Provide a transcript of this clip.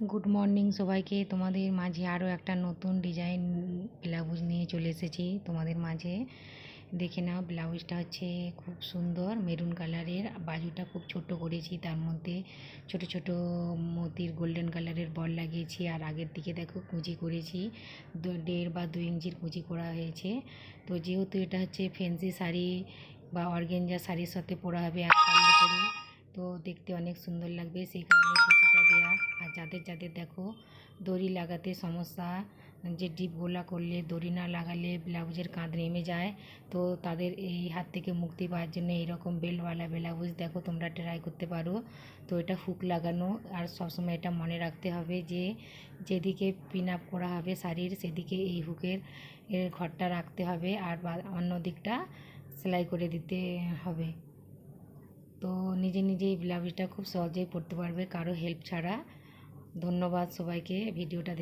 Good morning সবাইকে। তোমাদের মাঝে আরও একটা নতুন ডিজাইন ব্লাউজ নিয়ে চলে এসেছি তোমাদের মাঝে। দেখে নাও, ব্লাউজটা হচ্ছে খুব সুন্দর মেরুন কালারের, বাজুটা খুব ছোট করেছি, তার মধ্যে ছোট ছোট মতির গোল্ডেন কালারের বল লাগিয়েছি। আর আগের দিকে দেখো কুঁচি করেছি, 1.5 বা 2 ইঞ্চির কুঁচি করা হয়েছে। তো যেহেতু এটা হচ্ছে ফ্যান্সি শাড়ি বা অর্গেঞ্জা শাড়ির সাথে পরা হবে এক পাল্লা করে, তো দেখতে অনেক সুন্দর লাগবে, সেই কারণে কুচিটা দেওয়া। আর যাদের যাদের দেখো দড়ি লাগাতে সমস্যা, যে ডিপ গলা করলে দড়ি না লাগালে ব্লাউজের কাঁধ নেমে যায়, তো তাদের এই হাত থেকে মুক্তি পাওয়ার জন্য এইরকম বেল্টওয়ালা ব্লাউজ দেখো তোমরা ট্রাই করতে পারো। তো এটা হুক লাগানো, আর সবসময় এটা মনে রাখতে হবে যে যেদিকে পিন আপ করা হবে শাড়ির সেদিকে এই হুকের ঘরটা রাখতে হবে, আর অন্য দিকটা সেলাই করে দিতে হবে। তো নিজে নিজেই ব্লাউজটা খুব সহজেই পরতে পারবে কারো হেল্প ছাড়া। ধন্যবাদ সবাইকে ভিডিওটা